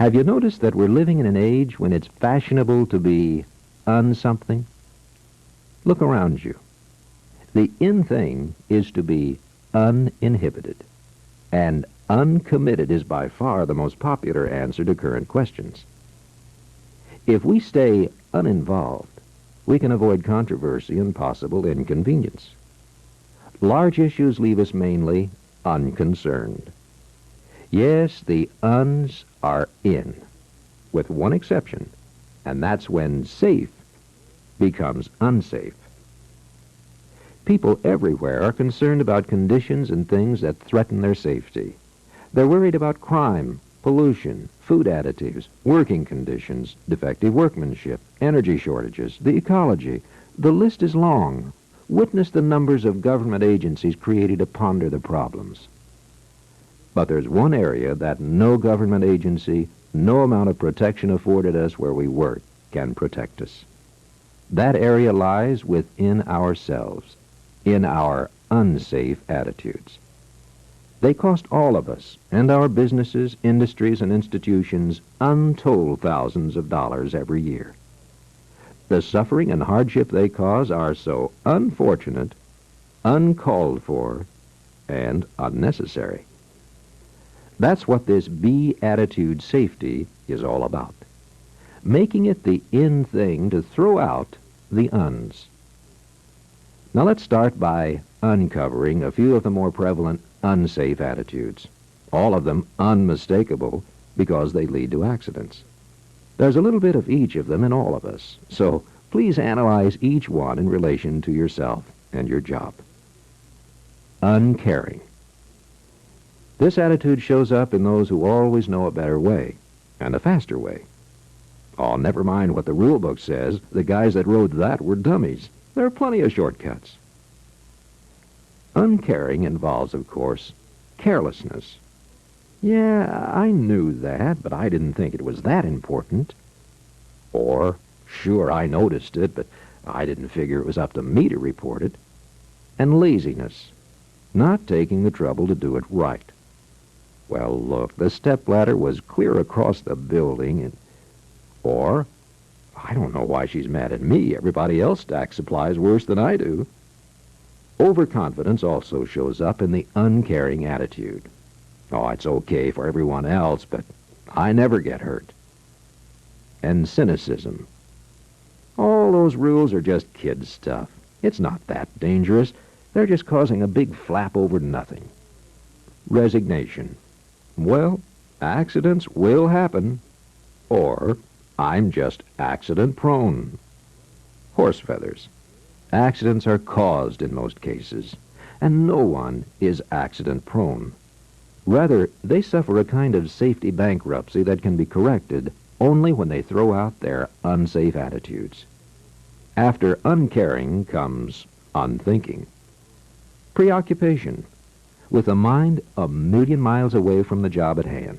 Have you noticed that we're living in an age when it's fashionable to be un-something? Look around you. The in thing is to be uninhibited, and uncommitted is by far the most popular answer to current questions. If we stay uninvolved, we can avoid controversy and possible inconvenience. Large issues leave us mainly unconcerned. Yes, the uns are in, with one exception, and that's when safe becomes unsafe. People everywhere are concerned about conditions and things that threaten their safety. They're worried about crime, pollution, food additives, working conditions, defective workmanship, energy shortages, the ecology. The list is long. Witness the numbers of government agencies created to ponder the problems. But there's one area that no government agency, no amount of protection afforded us where we work, can protect us. That area lies within ourselves, in our unsafe attitudes. They cost all of us and our businesses, industries, and institutions untold thousands of dollars every year. The suffering and hardship they cause are so unfortunate, uncalled for, and unnecessary. That's what this B attitude safety is all about. Making it the in thing to throw out the uns. Now let's start by uncovering a few of the more prevalent unsafe attitudes, all of them unmistakable because they lead to accidents. There's a little bit of each of them in all of us, so please analyze each one in relation to yourself and your job. Uncaring. This attitude shows up in those who always know a better way, and a faster way. Oh, never mind what the rule book says. The guys that wrote that were dummies. There are plenty of shortcuts. Uncaring involves, of course, carelessness. Yeah, I knew that, but I didn't think it was that important. Or, sure, I noticed it, but I didn't figure it was up to me to report it. And laziness, not taking the trouble to do it right. Well, look, the stepladder was clear across the building, and... Or, I don't know why she's mad at me. Everybody else stacks supplies worse than I do. Overconfidence also shows up in the uncaring attitude. Oh, it's okay for everyone else, but I never get hurt. And cynicism. All those rules are just kid stuff. It's not that dangerous. They're just causing a big flap over nothing. Resignation. Well, accidents will happen. Or, I'm just accident-prone. Horse feathers. Accidents are caused in most cases, and no one is accident-prone. Rather, they suffer a kind of safety bankruptcy that can be corrected only when they throw out their unsafe attitudes. After uncaring comes unthinking. Preoccupation, with a mind a million miles away from the job at hand.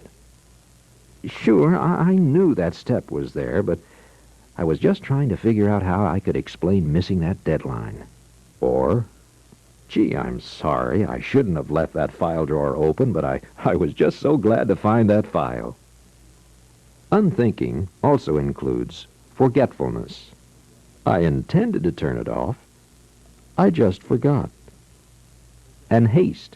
Sure, I knew that step was there, but I was just trying to figure out how I could explain missing that deadline. Or, gee, I'm sorry, I shouldn't have left that file drawer open, but I was just so glad to find that file. Unthinking also includes forgetfulness. I intended to turn it off. I just forgot. And haste.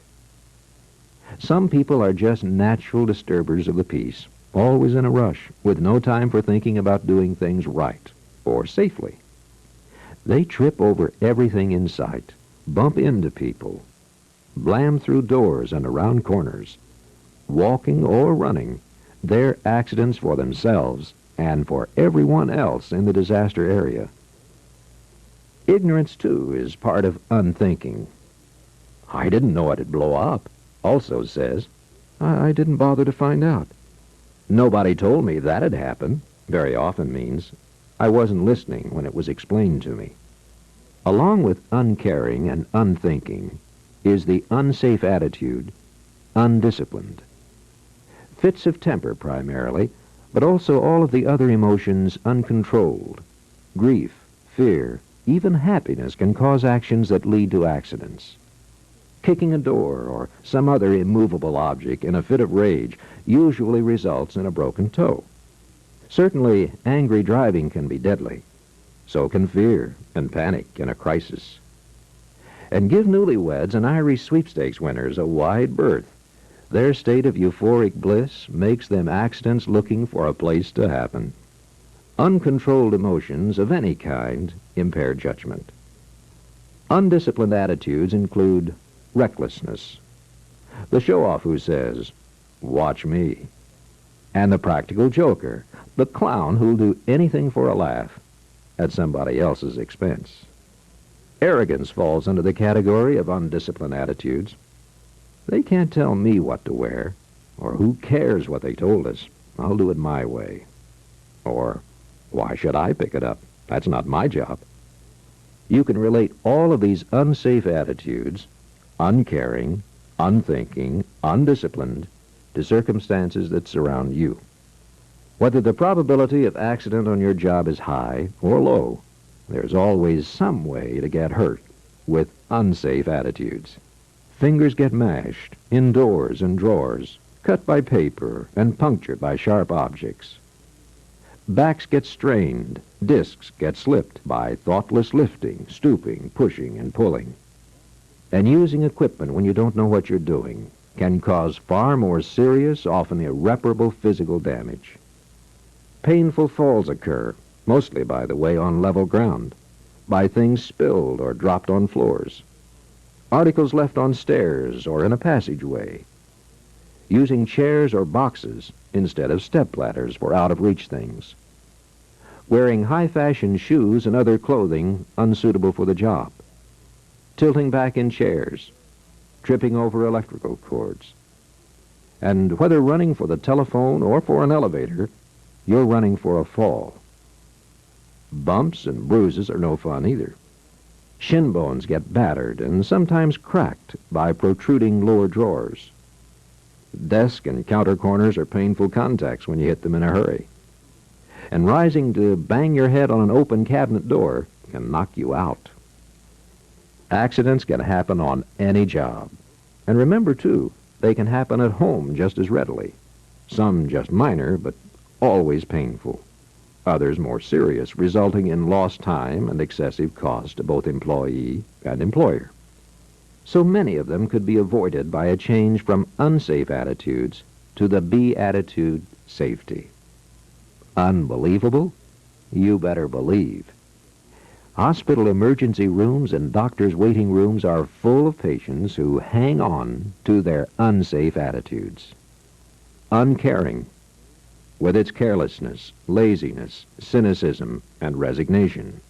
Some people are just natural disturbers of the peace, always in a rush, with no time for thinking about doing things right or safely. They trip over everything in sight, bump into people, blam through doors and around corners. Walking or running, they're accidents for themselves and for everyone else in the disaster area. Ignorance, too, is part of unthinking. I didn't know it'd blow up, also says. I didn't bother to find out. Nobody told me that'd happen very often means I wasn't listening when it was explained to me. Along with uncaring and unthinking is the unsafe attitude, undisciplined. Fits of temper primarily, but also all of the other emotions uncontrolled. Grief, fear, even happiness can cause actions that lead to accidents. Kicking a door or some other immovable object in a fit of rage usually results in a broken toe. Certainly, angry driving can be deadly. So can fear and panic in a crisis. And give newlyweds and Irish sweepstakes winners a wide berth. Their state of euphoric bliss makes them accidents looking for a place to happen. Uncontrolled emotions of any kind impair judgment. Undisciplined attitudes include recklessness. The show-off who says, "Watch me." And the practical joker, the clown who'll do anything for a laugh at somebody else's expense. Arrogance falls under the category of undisciplined attitudes. They can't tell me what to wear, or who cares what they told us. I'll do it my way. Or, why should I pick it up? That's not my job. You can relate all of these unsafe attitudes, uncaring, unthinking, undisciplined, to circumstances that surround you. Whether the probability of accident on your job is high or low, there's always some way to get hurt with unsafe attitudes. Fingers get mashed, indoors and drawers, cut by paper and punctured by sharp objects. Backs get strained, discs get slipped by thoughtless lifting, stooping, pushing, and pulling. And using equipment when you don't know what you're doing can cause far more serious, often irreparable physical damage. Painful falls occur, mostly, by the way, on level ground, by things spilled or dropped on floors, articles left on stairs or in a passageway, using chairs or boxes instead of stepladders for out-of-reach things, wearing high-fashion shoes and other clothing unsuitable for the job, tilting back in chairs, tripping over electrical cords. And whether running for the telephone or for an elevator, you're running for a fall. Bumps and bruises are no fun either. Shin bones get battered and sometimes cracked by protruding lower drawers. Desk and counter corners are painful contacts when you hit them in a hurry. And rising to bang your head on an open cabinet door can knock you out. Accidents can happen on any job. And remember, too, they can happen at home just as readily. Some just minor, but always painful. Others more serious, resulting in lost time and excessive cost to both employee and employer. So many of them could be avoided by a change from unsafe attitudes to the B attitude, safety. Unbelievable? You better believe. Hospital emergency rooms and doctors' waiting rooms are full of patients who hang on to their unsafe attitudes. Uncaring, with its carelessness, laziness, cynicism, and resignation.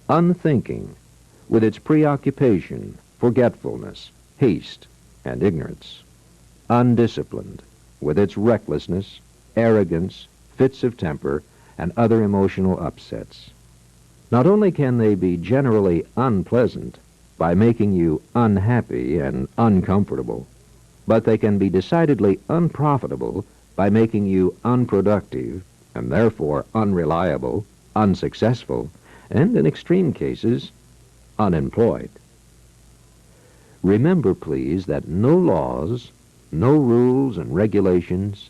Unthinking, with its preoccupation, forgetfulness, haste, and ignorance. Undisciplined, with its recklessness, arrogance, fits of temper, and other emotional upsets. Not only can they be generally unpleasant by making you unhappy and uncomfortable, but they can be decidedly unprofitable by making you unproductive and therefore unreliable, unsuccessful, and in extreme cases, unemployed. Remember, please, that no laws, no rules and regulations,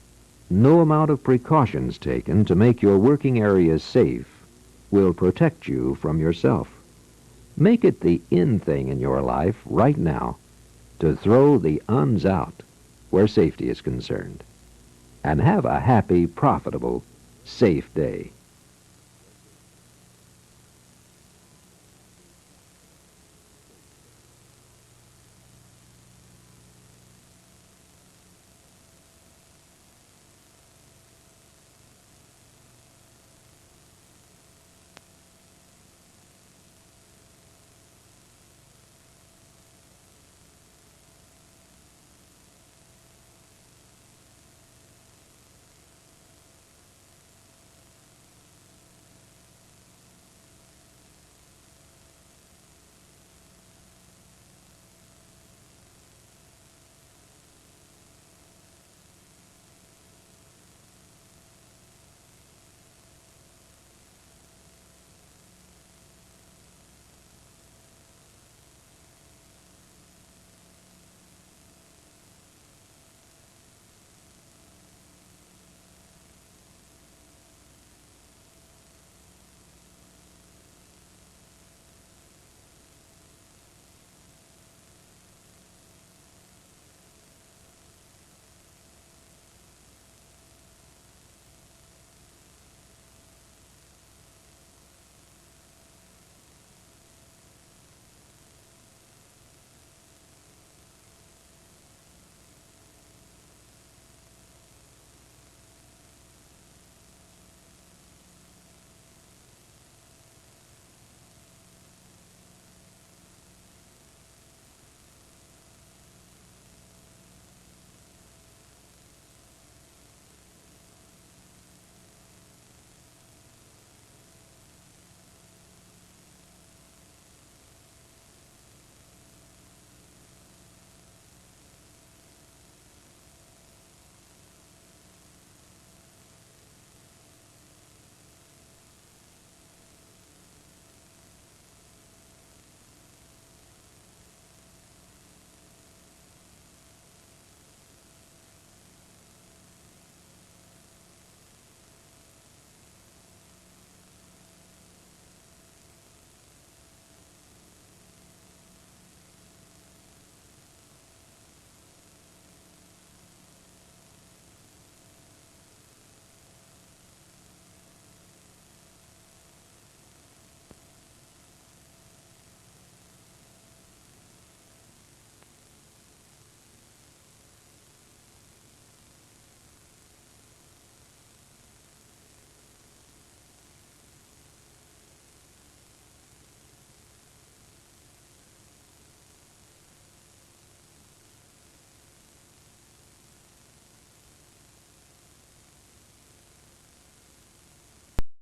no amount of precautions taken to make your working areas safe will protect you from yourself. Make it the in thing in your life right now to throw the uns out where safety is concerned. And have a happy, profitable, safe day.